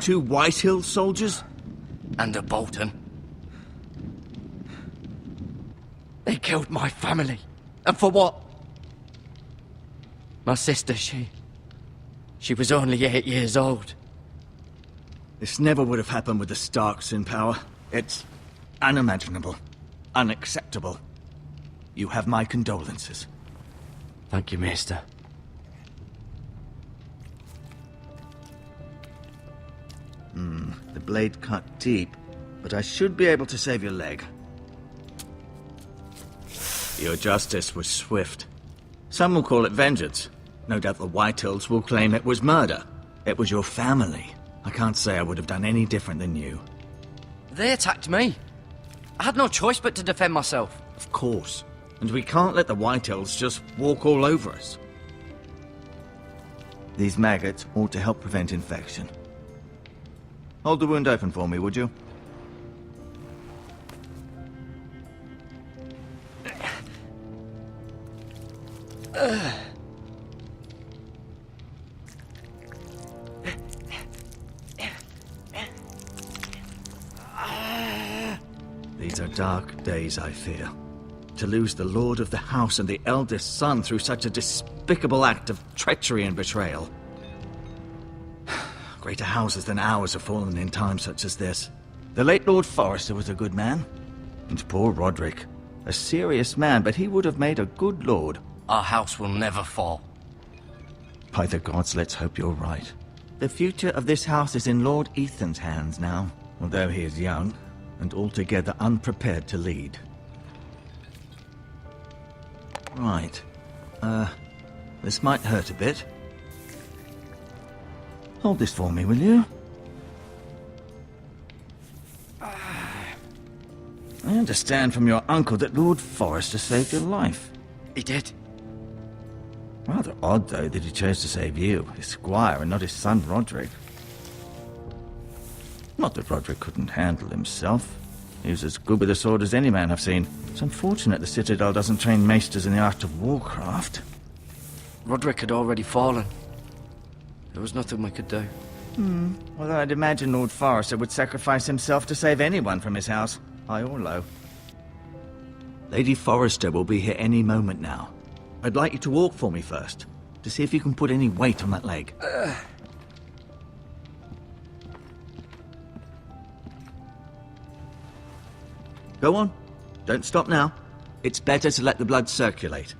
2 Whitehill soldiers? And a Bolton. They killed my family. And for what? My sister, she was only 8 years old. This never would have happened with the Starks in power. It's unimaginable. Unacceptable. You have my condolences. Thank you, Maester. The blade cut deep, but I should be able to save your leg. Your justice was swift. Some will call it vengeance. No doubt the Whitehills will claim it was murder. It was your family. I can't say I would have done any different than you. They attacked me. I had no choice but to defend myself. Of course. And we can't let the Whitehills just walk all over us. These maggots ought to help prevent infection. Hold the wound open for me, would you? These are dark days, I fear. To lose the lord of the house and the eldest son through such a despicable act of treachery and betrayal. Greater houses than ours have fallen in times such as this. The late Lord Forrester was a good man. And poor Roderick. A serious man, but he would have made a good lord. Our house will never fall. By the gods, let's hope you're right. The future of this house is in Lord Ethan's hands now, although he is young and altogether unprepared to lead. Right. This might hurt a bit. Hold this for me, will you? I understand from your uncle that Lord Forrester saved your life. He did. Rather odd, though, that he chose to save you, his squire, and not his son Roderick. Not that Roderick couldn't handle himself. He was as good with a sword as any man I've seen. It's unfortunate the Citadel doesn't train maesters in the art of warcraft. Roderick had already fallen. There was nothing we could do. Although I'd imagine Lord Forrester would sacrifice himself to save anyone from his house, high or low. Lady Forrester will be here any moment now. I'd like you to walk for me first, to see if you can put any weight on that leg. Go on. Don't stop now. It's better to let the blood circulate.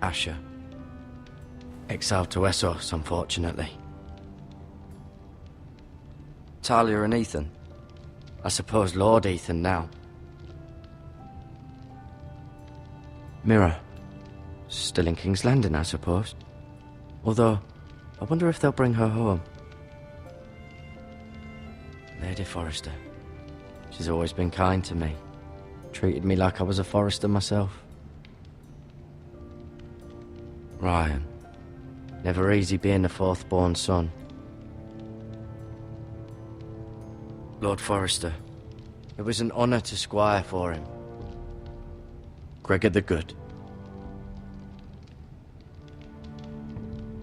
Asher. Exiled to Essos, unfortunately. Talia and Ethan. I suppose Lord Ethan now. Mira. Still in King's Landing, I suppose. Although, I wonder if they'll bring her home. Lady Forrester. She's always been kind to me. Treated me like I was a Forrester myself. Ryan. Never easy being the fourth-born son. Lord Forrester. It was an honor to squire for him. Gregor the Good.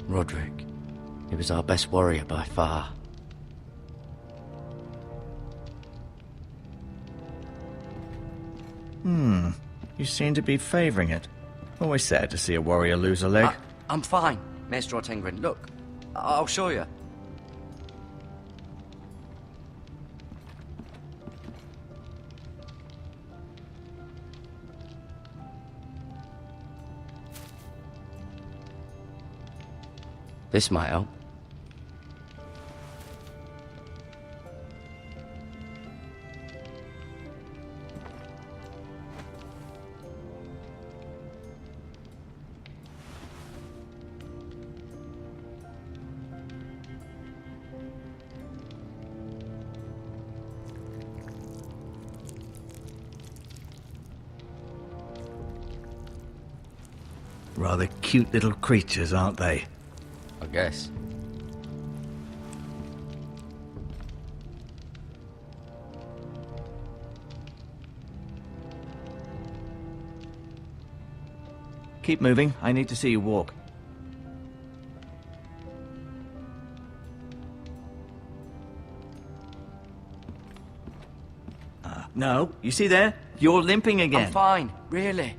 Roderick. He was our best warrior by far. You seem to be favoring it. Always sad to see a warrior lose a leg. I'm fine, Maester Ortengrin. Look, I'll show you. This might help. Rather cute little creatures, aren't they? I guess. Keep moving. I need to see you walk. No, you see there? You're limping again. I'm fine, really.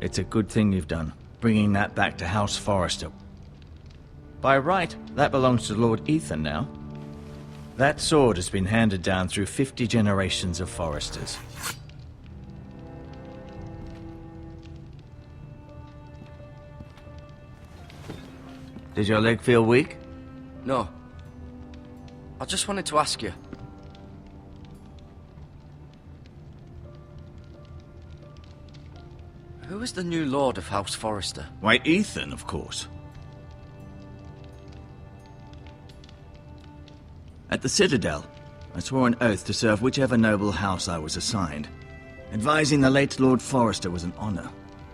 It's a good thing you've done, bringing that back to House Forrester. By right, that belongs to Lord Ethan now. That sword has been handed down through 50 generations of Forresters. Did your leg feel weak? No. I just wanted to ask you. Who is the new Lord of House Forrester? Why, Ethan, of course. At the Citadel, I swore an oath to serve whichever noble house I was assigned. Advising the late Lord Forrester was an honor.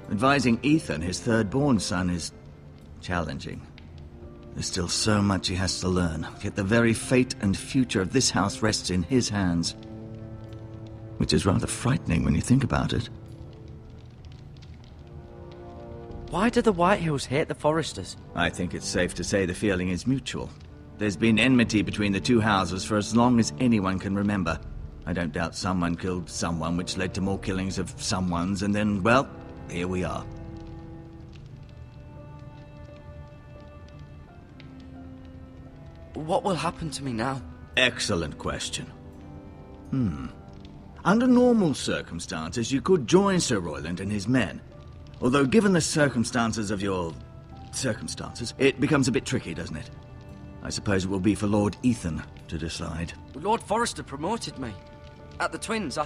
Advising Ethan, his third-born son, is challenging. There's still so much he has to learn, yet the very fate and future of this house rests in his hands. Which is rather frightening when you think about it. Why do the Whitehills hate the Forresters? I think it's safe to say the feeling is mutual. There's been enmity between the two houses for as long as anyone can remember. I don't doubt someone killed someone, which led to more killings of someones, and then, well, here we are. What will happen to me now? Excellent question. Under normal circumstances, you could join Sir Royland and his men. Although, given the circumstances of your circumstances, it becomes a bit tricky, doesn't it? I suppose it will be for Lord Ethan to decide. Lord Forrester promoted me. At the Twins,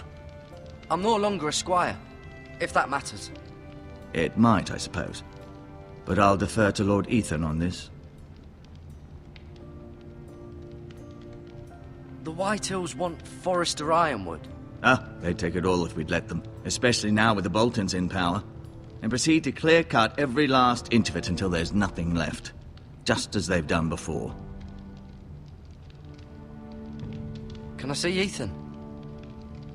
I'm no longer a squire, if that matters. It might, I suppose. But I'll defer to Lord Ethan on this. The Whitehills want Forrester Ironwood. They'd take it all if we'd let them. Especially now with the Boltons in power. And proceed to clear-cut every last inch of it until there's nothing left. Just as they've done before. Can I see Ethan?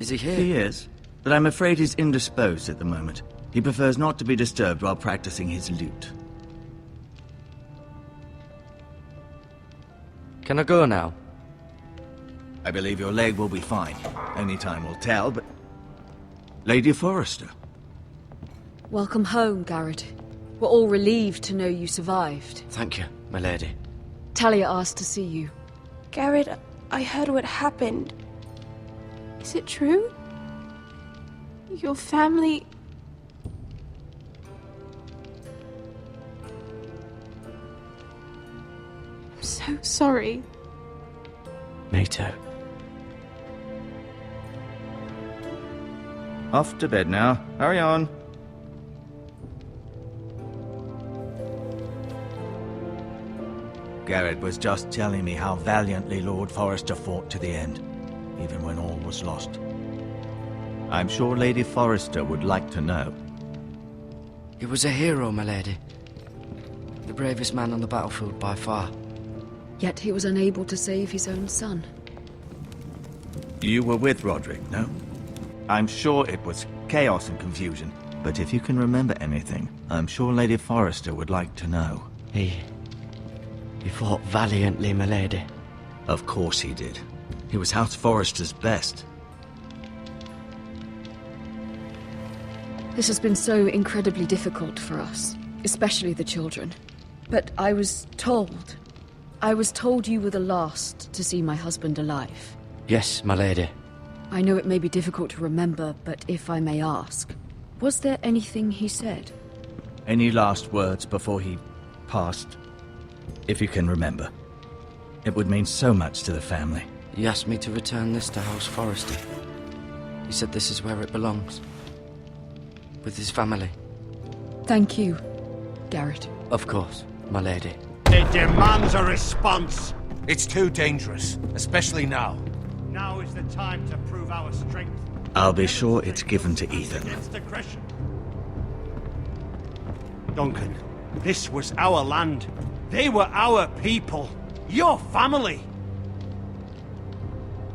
Is he here? He is, but I'm afraid he's indisposed at the moment. He prefers not to be disturbed while practicing his lute. Can I go now? I believe your leg will be fine. Only time will tell, but... Lady Forrester. Welcome home, Garrett. We're all relieved to know you survived. Thank you, my lady. Talia asked to see you. Garrett, I heard what happened. Is it true? Your family... I'm so sorry. Me too. Off to bed now. Hurry on. Garrett was just telling me how valiantly Lord Forrester fought to the end, even when all was lost. I'm sure Lady Forrester would like to know. He was a hero, my lady. The bravest man on the battlefield by far. Yet he was unable to save his own son. You were with Roderick, no? I'm sure it was chaos and confusion, but if you can remember anything, I'm sure Lady Forrester would like to know. He fought valiantly, my lady. Of course he did. He was House Forrester's best. This has been so incredibly difficult for us, especially the children. But I was told you were the last to see my husband alive. Yes, my lady. I know it may be difficult to remember, but if I may ask, was there anything he said? Any last words before he passed? If you can remember. It would mean so much to the family. He asked me to return this to House Forrester. He said this is where it belongs. With his family. Thank you, Garrett. Of course, my lady. It demands a response. It's too dangerous, especially now. Now is the time to prove our strength. I'll be sure it's given to Ethan. Against aggression. Duncan, this was our land. They were our people. Your family.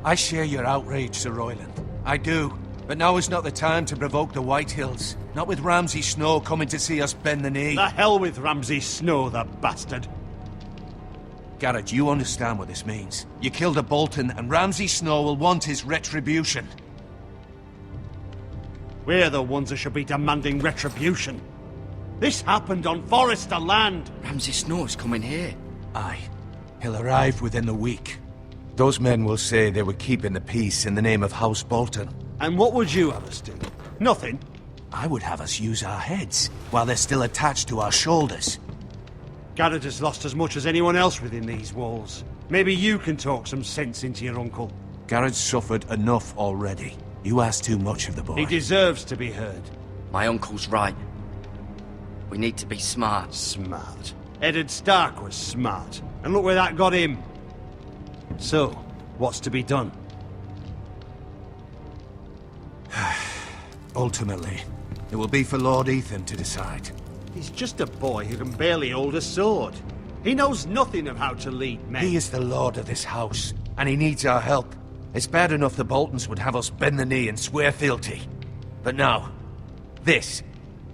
I share your outrage, Sir Royland. I do. But now is not the time to provoke the Whitehills. Not with Ramsay Snow coming to see us bend the knee. The hell with Ramsay Snow, the bastard. Garrett, you understand what this means. You killed a Bolton, and Ramsay Snow will want his retribution. We're the ones that should be demanding retribution. This happened on Forrester land. Ramsay Snow's coming here. Aye. He'll arrive within the week. Those men will say they were keeping the peace in the name of House Bolton. And what would you have us do? Nothing. I would have us use our heads, while they're still attached to our shoulders. Garrett has lost as much as anyone else within these walls. Maybe you can talk some sense into your uncle. Garrett's suffered enough already. You ask too much of the boy. He deserves to be heard. My uncle's right. We need to be smart. Smart. Eddard Stark was smart. And look where that got him. So, what's to be done? Ultimately, it will be for Lord Ethan to decide. He's just a boy who can barely hold a sword. He knows nothing of how to lead men. He is the lord of this house, and he needs our help. It's bad enough the Boltons would have us bend the knee and swear fealty. But now, this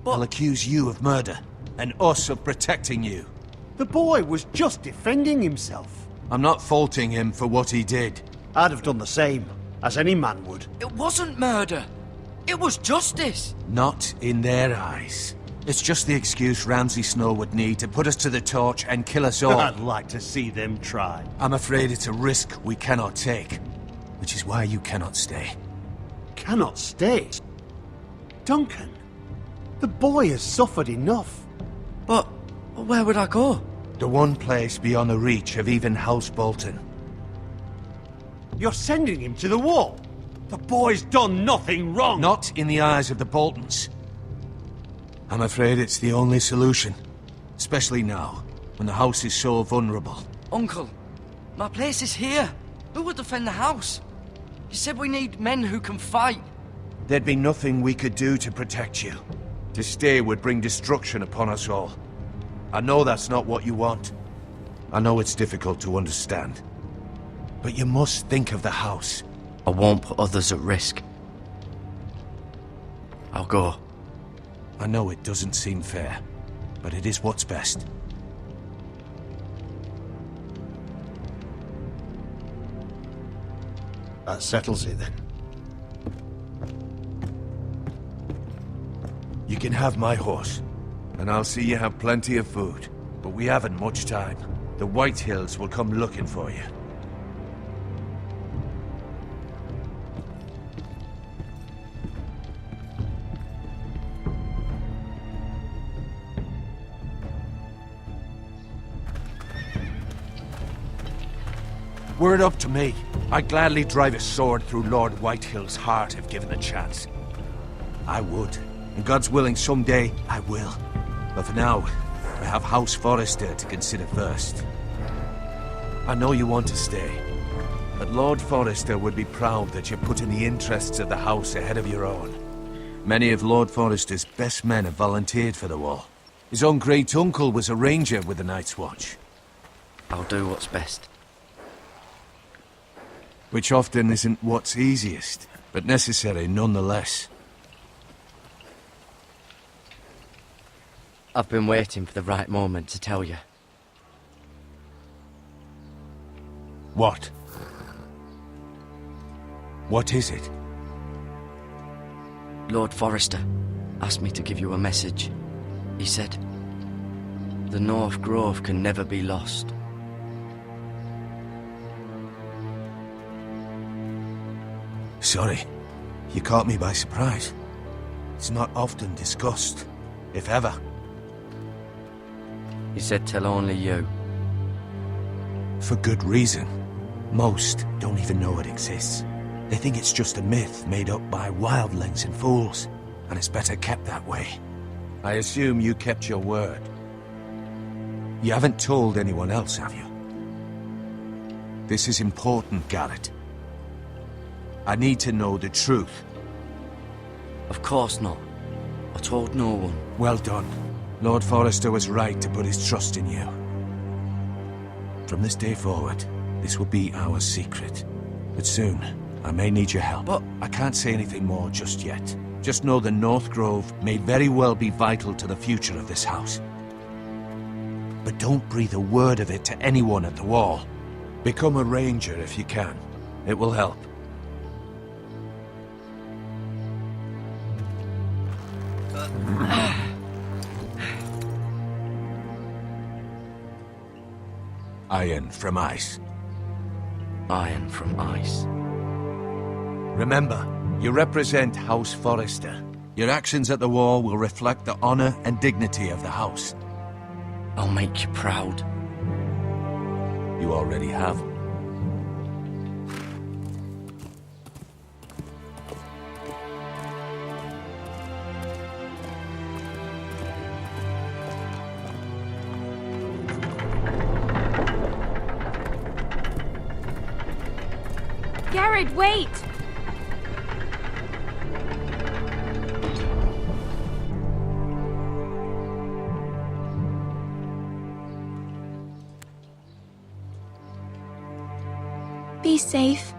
will accuse you of murder, and us of protecting you. The boy was just defending himself. I'm not faulting him for what he did. I'd have done the same, as any man would. It wasn't murder. It was justice. Not in their eyes. It's just the excuse Ramsay Snow would need to put us to the torch and kill us all. I'd like to see them try. I'm afraid it's a risk we cannot take, which is why you cannot stay. Cannot stay? Duncan, the boy has suffered enough. But where would I go? The one place beyond the reach of even House Bolton. You're sending him to the wall. The boy's done nothing wrong. Not in the eyes of the Boltons. I'm afraid it's the only solution. Especially now, when the house is so vulnerable. Uncle, my place is here. Who will defend the house? You said we need men who can fight. There'd be nothing we could do to protect you. To stay would bring destruction upon us all. I know that's not what you want. I know it's difficult to understand. But you must think of the house. I won't put others at risk. I'll go. I know it doesn't seem fair, but it is what's best. That settles it then. You can have my horse, and I'll see you have plenty of food. But we haven't much time. The Whitehills will come looking for you. Were it up to me, I'd gladly drive a sword through Lord Whitehill's heart if given the chance. I would. And God's willing, someday I will. But for now, I have House Forrester to consider first. I know you want to stay, but Lord Forrester would be proud that you're putting the interests of the house ahead of your own. Many of Lord Forrester's best men have volunteered for the war. His own great-uncle was a ranger with the Night's Watch. I'll do what's best. Which often isn't what's easiest, but necessary nonetheless. I've been waiting for the right moment to tell you. What? What is it? Lord Forrester asked me to give you a message. He said, the North Grove can never be lost. Sorry, you caught me by surprise. It's not often discussed, if ever. He said tell only you. For good reason. Most don't even know it exists. They think it's just a myth made up by wildlings and fools, and it's better kept that way. I assume you kept your word. You haven't told anyone else, have you? This is important, Garrett. I need to know the truth. Of course not. I told no one. Well done. Lord Forrester was right to put his trust in you. From this day forward, this will be our secret. But soon, I may need your help. But I can't say anything more just yet. Just know the North Grove may very well be vital to the future of this house. But don't breathe a word of it to anyone at the Wall. Become a ranger if you can. It will help. Iron from ice. Iron from ice. Remember, you represent House Forrester. Your actions at the Wall will reflect the honor and dignity of the house. I'll make you proud. You already have. Garrett, wait! Be safe.